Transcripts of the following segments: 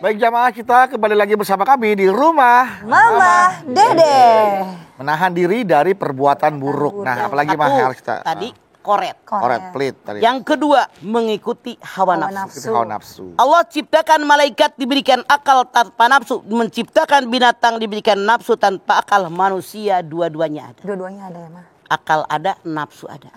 Baik jamaah, kita kembali lagi bersama kami di rumah Mama Dede. Menahan diri dari perbuatan buruk. Nah, apalagi mah harus kita tadi koret. pelit tadi. Yang kedua, mengikuti hawa nafsu. Hawa nafsu. Allah ciptakan malaikat diberikan akal tanpa nafsu, menciptakan binatang diberikan nafsu tanpa akal, manusia dua-duanya ada. Dua-duanya ada ya, Ma? Akal ada, nafsu ada.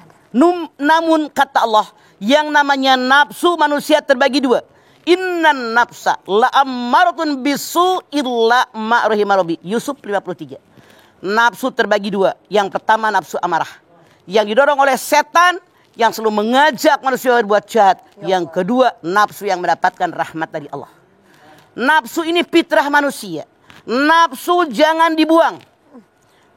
Namun kata Allah, yang namanya nafsu manusia terbagi dua. Innan nafsa la'ammaratun bisu illa ma'rahimarabi. Yusuf 53. Nafsu terbagi dua. Yang pertama nafsu amarah, yang didorong oleh setan, yang selalu mengajak manusia berbuat jahat. Yang kedua nafsu yang mendapatkan rahmat dari Allah. Nafsu ini fitrah manusia. Nafsu jangan dibuang,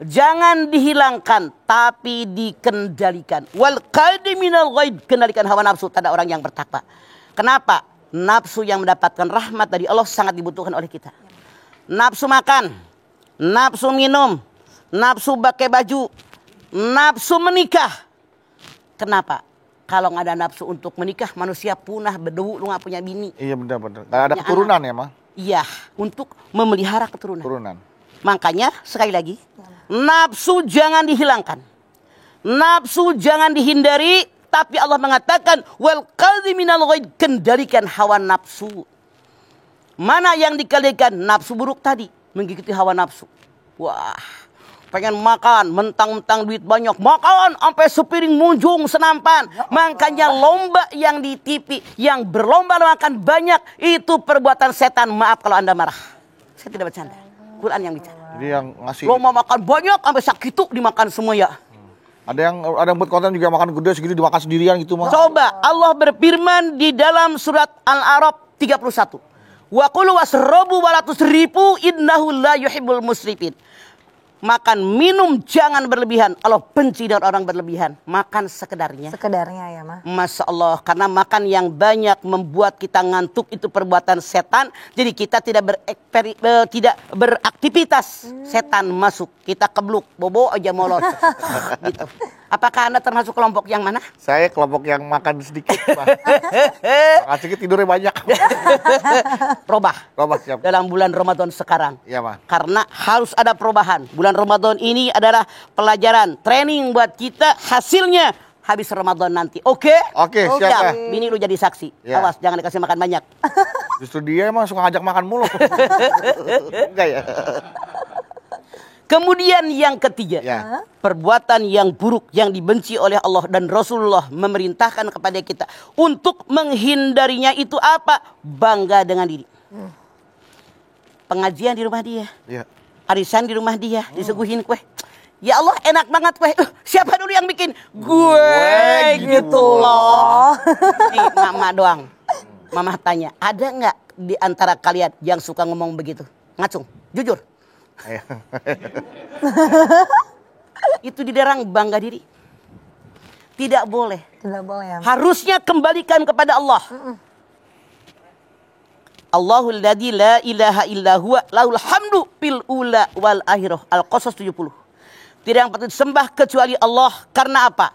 jangan dihilangkan, tapi dikendalikan. Wal qadi minal ghaid, kendalikan hawa nafsu. Tak ada orang yang bertakwa. Kenapa? Nafsu yang mendapatkan rahmat dari Allah sangat dibutuhkan oleh kita. Nafsu makan, nafsu minum, nafsu pakai baju, nafsu menikah. Kenapa? Kalau nggak ada nafsu untuk menikah, manusia punah, berdebu, lu nggak punya bini. Iya benar-benar. Nggak ada keturunan ya, Ma? Iya, untuk memelihara keturunan. Keturunan. Makanya sekali lagi, nafsu jangan dihilangkan, nafsu jangan dihindari. Tapi Allah mengatakan wal qadhi minal ghaid, kendalikan hawa nafsu. Mana yang dikendalikan? Nafsu buruk tadi, mengikuti hawa nafsu. Wah, pengen makan, mentang-mentang duit banyak, makan sampai sepiring munjung senampan. Makanya lomba yang di TV, yang berlomba makan banyak, itu perbuatan setan. Maaf kalau Anda marah, saya tidak bercanda. Quran yang bicara. Jadi yang ngasih lomba makan banyak sampai sakit dimakan semua ya. ada yang buat konten juga makan gede segini dimakan sendirian gitu, Ma. Coba Allah berfirman di dalam surat Al-A'raf 31. Wa qulu wasrabu wa la tusrifu innahu la yuhibbul musrifin. Makan minum jangan berlebihan. Allah benci dengan orang berlebihan. Makan sekedarnya. Sekedarnya ya, Ma. Masya Allah. Karena makan yang banyak membuat kita ngantuk, itu perbuatan setan. Jadi kita tidak beraktivitas. Setan masuk. Kita kebluk. Bobo aja molot. Gitu. Apakah Anda termasuk kelompok yang mana? Saya kelompok yang makan sedikit, Ma. Makan sedikit tidurnya banyak. Robah. Siap. Dalam bulan Ramadan sekarang. Iya, Ma. Karena harus ada perubahan. Bulan Ramadan ini adalah pelajaran, training buat kita, hasilnya habis Ramadan nanti. Oke? Oke, siap. Bini lu jadi saksi. Ya. Awas, jangan dikasih makan banyak. Justru dia emang suka ngajak makan mulu. Enggak ya? Kemudian yang ketiga, Ya. perbuatan yang buruk yang dibenci oleh Allah dan Rasulullah memerintahkan kepada kita untuk menghindarinya itu apa? Bangga dengan diri. Pengajian di rumah dia. Iya. Arisan di rumah dia, disuguhin kue. Ya Allah, enak banget kue. Siapa dulu yang bikin? Gue gitu loh. Nih, mama doang. Mama tanya, ada nggak di antara kalian yang suka ngomong begitu? Ngacung, jujur. Itu dilarang bangga diri. Tidak boleh. Tidak boleh ya, Ma. Harusnya kembalikan kepada Allah. Allahul ladzi la ilaha illa huwa lahul hamdu fil ula wal akhirah. Al-Qasas 70. Tidak yang patut sembah kecuali Allah. Karena apa?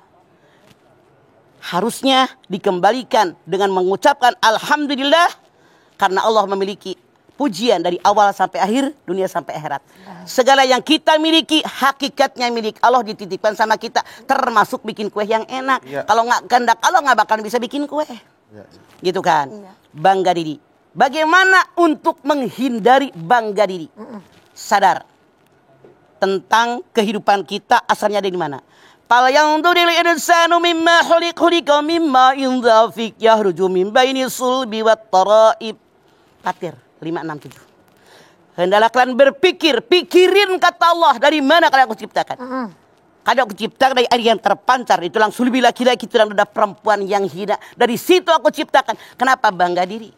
Harusnya dikembalikan dengan mengucapkan alhamdulillah, karena Allah memiliki pujian dari awal sampai akhir, dunia sampai akhirat. Segala yang kita miliki hakikatnya milik Allah, dititipkan sama kita, termasuk bikin kue yang enak. Ya. Kalau nggak kehendak Allah nggak bakal bisa bikin kue. Ya. Gitu kan? Iya. Bangga diri. Bagaimana untuk menghindari bangga diri? Sadar tentang kehidupan kita asalnya dari mana. Fal yanzuril insanu mimma khuliqa mimma indafik yahruju min baini sulbi wat taraib. Fatir 567. Hendaklah kalian berpikir, pikirin kata Allah, dari mana kalian aku ciptakan. Kadang aku ciptakan dari air yang terpancar, di tulang sulbi laki-laki, tulang dada perempuan yang hina. Dari situ aku ciptakan. Kenapa bangga diri?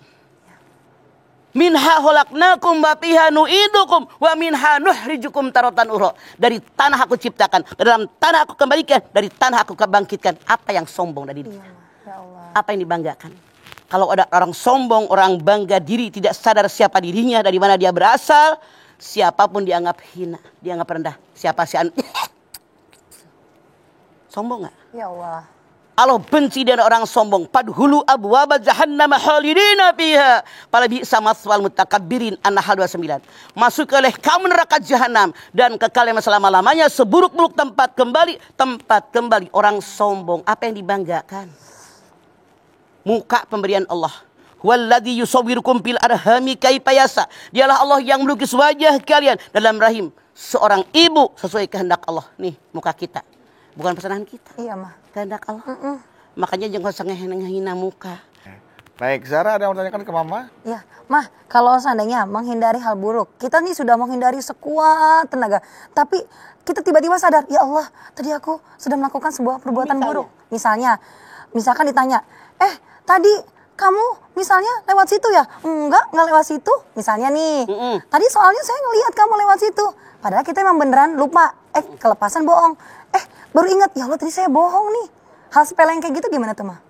Minha khalaqnakum wa fiha nu'idukum wa minha nukhrijukum taratan ukhra. Dari tanah aku ciptakan, ke dalam tanah aku kembalikan, dari tanah aku kebangkitkan. Apa yang sombong dari diri? Ya Allah. Apa yang dibanggakan? Kalau ada orang sombong, orang bangga diri, tidak sadar siapa dirinya, dari mana dia berasal, siapapun dianggap hina, dianggap rendah. Siapa sih? Sombong nggak? Ya Allah. Allah benci dengan orang sombong. Padhulu abwaba jahannam khalidina fiha. Fala bi'sa maswal mutakabbirin. An-Nahl 29. Masuk oleh kamu neraka jahanam dan kekal selama-lamanya seburuk-buruk tempat kembali orang sombong. Apa yang dibanggakan? Muka pemberian Allah. Walladzi yusawwirukum fil arhami kaifa yasha. Dialah Allah yang melukis wajah kalian dalam rahim seorang ibu sesuai kehendak Allah. Nih muka kita. Bukan pesanan kita. Iya, Mah. Kehendak Allah. Makanya jangan usah ngehina muka. Baik, Zara ada yang mau tanyakan ke Mama? Iya, Mah, kalau seandainya menghindari hal buruk, kita nih sudah menghindari sekuat tenaga, tapi kita tiba-tiba sadar, ya Allah, tadi aku sudah melakukan sebuah perbuatan buruk. Misalkan ditanya, tadi kamu misalnya lewat situ ya? Enggak lewat situ. Misalnya nih, tadi soalnya saya ngelihat kamu lewat situ. Padahal kita emang beneran lupa, kelepasan bohong. Baru ingat, ya Allah tadi saya bohong nih. Hal sepele yang kayak gitu gimana tuh, Mah?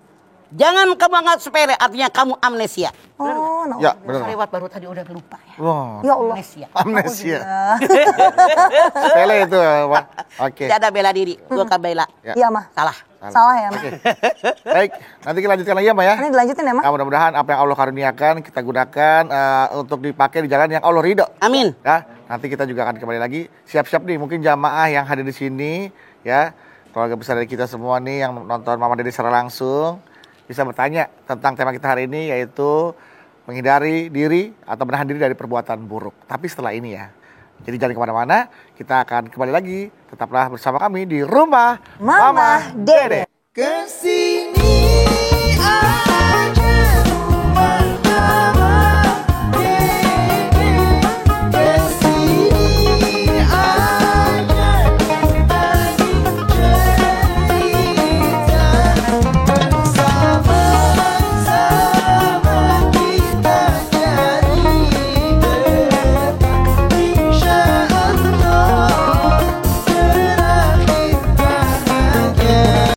Jangan kamu anggap sepele, artinya kamu amnesia. Oh, no. Ya, benar. Lewat baru tadi udah lupa ya. Wah, Ya Allah. amnesia. Sepele itu, Pak. Oke. Tidak ada bela diri, gua kan bela. Iya, Mah. Salah. Ya, Mah. Oke. Baik, nanti kita lanjutkan lagi ya, Mbak ya. Ini dilanjutin ya, Mah? Nah, mudah-mudahan apa yang Allah karuniakan kita gunakan untuk dipakai di jalan yang Allah ridho. Amin. Ya, nanti kita juga akan kembali lagi. Siap-siap nih, mungkin jamaah yang hadir di sini, ya, keluarga besar dari kita semua nih yang nonton Mama Dede secara langsung bisa bertanya tentang tema kita hari ini, yaitu menghindari diri atau menahan diri dari perbuatan buruk. Tapi setelah ini ya. Jadi jangan kemana-mana, kita akan kembali lagi. Tetaplah bersama kami di Rumah Mama Dede. Kasih